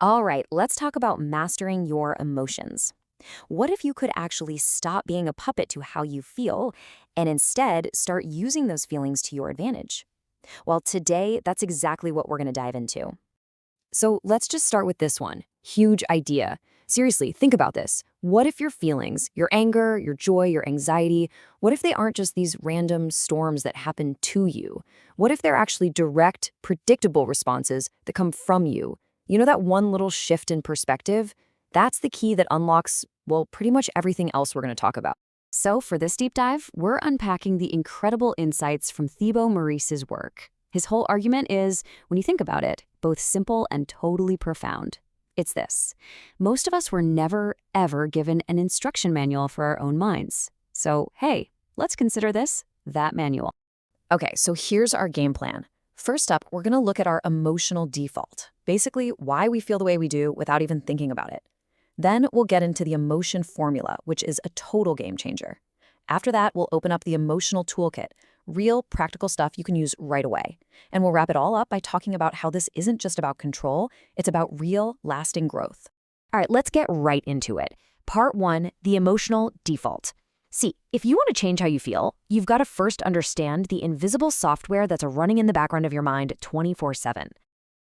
All right, let's talk about mastering your emotions. What if you could actually stop being a puppet to how you feel and instead start using those feelings to your advantage? Well, today, that's exactly what we're going to dive into. So let's just start with this one. Huge idea. Seriously, think about this. What if your feelings, your anger, your joy, your anxiety, what if they aren't just these random storms that happen to you? What if they're actually direct, predictable responses that come from you? You know that one little shift in perspective? That's the key that unlocks, well, pretty much everything else we're going to talk about. So for this deep dive, we're unpacking the incredible insights from Thibaut Meurisse's work. His whole argument is, when you think about it, both simple and totally profound. It's this. Most of us were never, ever given an instruction manual for our own minds. So, hey, let's consider this that manual. Okay, so here's our game plan. First up, we're going to look at our emotional default, basically why we feel the way we do without even thinking about it. Then we'll get into the emotion formula, which is a total game changer. After that, we'll open up the emotional toolkit, real practical stuff you can use right away. And we'll wrap it all up by talking about how this isn't just about control, it's about real, lasting growth. All right, let's get right into it. Part 1, the emotional default. See, if you want to change how you feel, you've got to first understand the invisible software that's running in the background of your mind 24/7.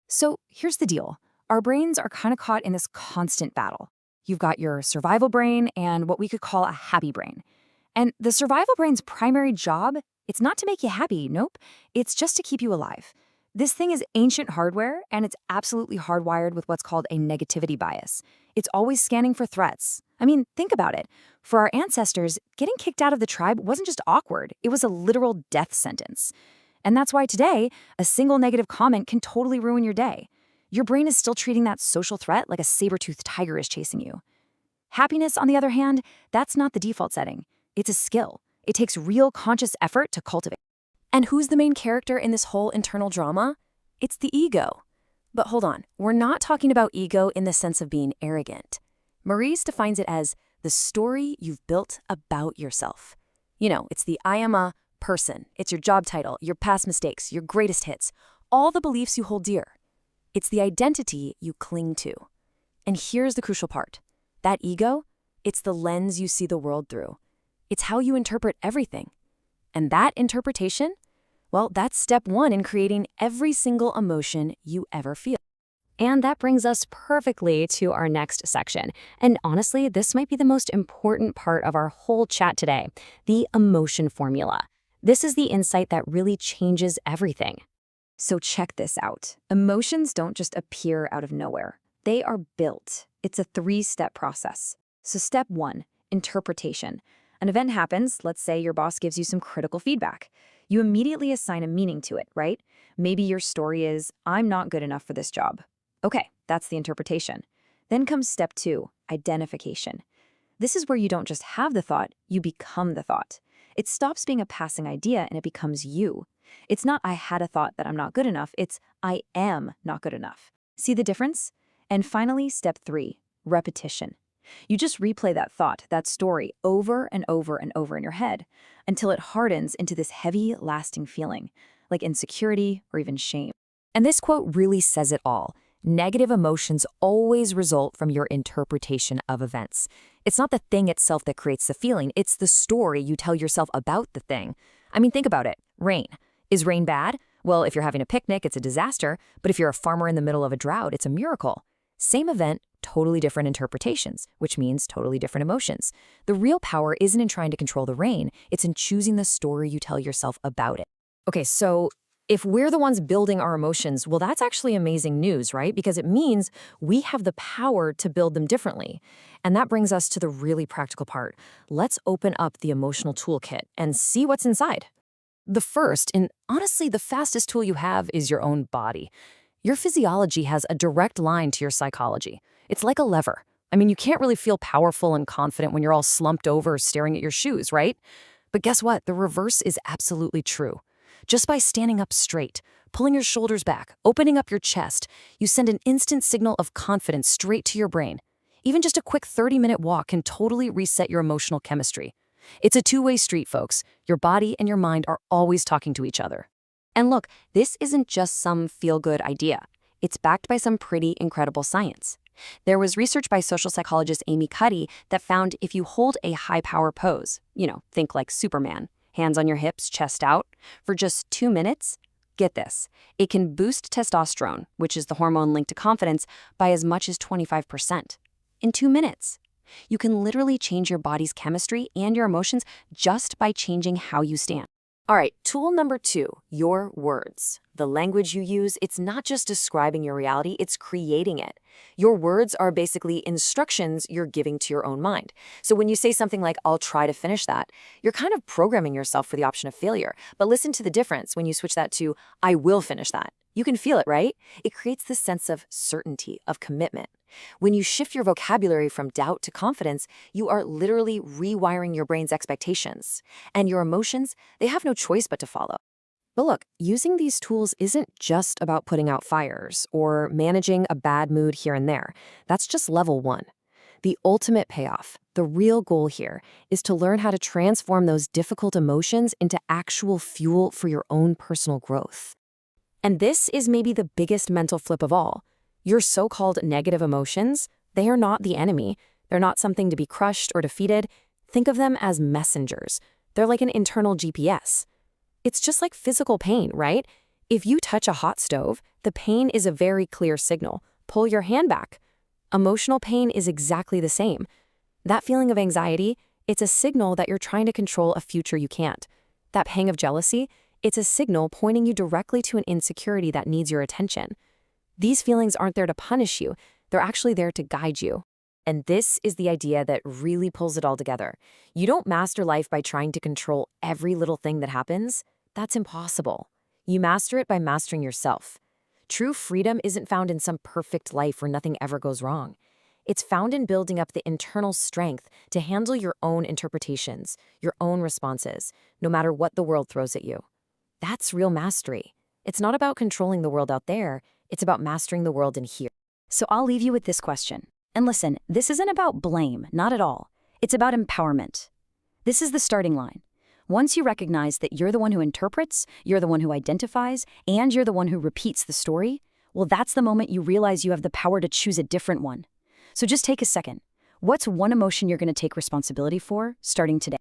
So here's the deal. Our brains are kind of caught in this constant battle. You've got your survival brain and what we could call a happy brain. And the survival brain's primary job, it's not to make you happy, nope. It's just to keep you alive. This thing is ancient hardware, and it's absolutely hardwired with what's called a negativity bias. It's always scanning for threats. I mean, think about it. For our ancestors, getting kicked out of the tribe wasn't just awkward, it was a literal death sentence. And that's why today, a single negative comment can totally ruin your day. Your brain is still treating that social threat like a saber-toothed tiger is chasing you. Happiness, on the other hand, that's not the default setting. It's a skill. It takes real conscious effort to cultivate. And who's the main character in this whole internal drama? It's the ego. But hold on, we're not talking about ego in the sense of being arrogant. Meurisse defines it as the story you've built about yourself. You know, it's the I am a person. It's your job title, your past mistakes, your greatest hits, all the beliefs you hold dear. It's the identity you cling to. And here's the crucial part. That ego, it's the lens you see the world through. It's how you interpret everything. And that interpretation, well, that's step 1 in creating every single emotion you ever feel. And that brings us perfectly to our next section. And honestly, this might be the most important part of our whole chat today, the emotion formula. This is the insight that really changes everything. So check this out. Emotions don't just appear out of nowhere. They are built. It's a 3-step process. So step 1, interpretation. An event happens, let's say your boss gives you some critical feedback. You immediately assign a meaning to it, right? Maybe your story is, I'm not good enough for this job. Okay, that's the interpretation. Then comes step 2, identification. This is where you don't just have the thought, you become the thought. It stops being a passing idea and it becomes you. It's not I had a thought that I'm not good enough, it's I am not good enough. See the difference? And finally, step 3, repetition. You just replay that thought, that story, over and over and over in your head until it hardens into this heavy, lasting feeling, like insecurity or even shame. And this quote really says it all. Negative emotions always result from your interpretation of events. It's not the thing itself that creates the feeling, it's the story you tell yourself about the thing. I mean, think about it. Rain. Is rain bad? Well, if you're having a picnic, it's a disaster, but if you're a farmer in the middle of a drought, it's a miracle. Same event, totally different interpretations, which means totally different emotions. The real power isn't in trying to control the rain, it's in choosing the story you tell yourself about it. Okay, so if we're the ones building our emotions, well, that's actually amazing news, right? Because it means we have the power to build them differently. And that brings us to the really practical part. Let's open up the emotional toolkit and see what's inside. The first, and honestly the fastest tool you have, is your own body. Your physiology has a direct line to your psychology. It's like a lever. I mean, you can't really feel powerful and confident when you're all slumped over staring at your shoes, right? But guess what? The reverse is absolutely true. Just by standing up straight, pulling your shoulders back, opening up your chest, you send an instant signal of confidence straight to your brain. Even just a quick 30-minute walk can totally reset your emotional chemistry. It's a two-way street, folks. Your body and your mind are always talking to each other. And look, this isn't just some feel-good idea. It's backed by some pretty incredible science. There was research by social psychologist Amy Cuddy that found if you hold a high-power pose, think like Superman, hands on your hips, chest out, for just 2 minutes, get this, it can boost testosterone, which is the hormone linked to confidence, by as much as 25%. In 2 minutes. You can literally change your body's chemistry and your emotions just by changing how you stand. All right, tool number 2, your words. The language you use, it's not just describing your reality, it's creating it. Your words are basically instructions you're giving to your own mind. So when you say something like, I'll try to finish that, you're kind of programming yourself for the option of failure. But listen to the difference when you switch that to, I will finish that. You can feel it, right? It creates this sense of certainty, of commitment. When you shift your vocabulary from doubt to confidence, you are literally rewiring your brain's expectations. And your emotions, they have no choice but to follow. But look, using these tools isn't just about putting out fires or managing a bad mood here and there. That's just level 1. The ultimate payoff, the real goal here, is to learn how to transform those difficult emotions into actual fuel for your own personal growth. And this is maybe the biggest mental flip of all. Your so-called negative emotions, they are not the enemy. They're not something to be crushed or defeated. Think of them as messengers. They're like an internal GPS. It's just like physical pain, right? If you touch a hot stove, the pain is a very clear signal. Pull your hand back. Emotional pain is exactly the same. That feeling of anxiety, it's a signal that you're trying to control a future you can't. That pang of jealousy, it's a signal pointing you directly to an insecurity that needs your attention. These feelings aren't there to punish you. They're actually there to guide you. And this is the idea that really pulls it all together. You don't master life by trying to control every little thing that happens. That's impossible. You master it by mastering yourself. True freedom isn't found in some perfect life where nothing ever goes wrong. It's found in building up the internal strength to handle your own interpretations, your own responses, no matter what the world throws at you. That's real mastery. It's not about controlling the world out there. It's about mastering the world in here. So I'll leave you with this question. And listen, this isn't about blame, not at all. It's about empowerment. This is the starting line. Once you recognize that you're the one who interprets, you're the one who identifies, and you're the one who repeats the story, well, that's the moment you realize you have the power to choose a different one. So just take a second. What's one emotion you're going to take responsibility for starting today?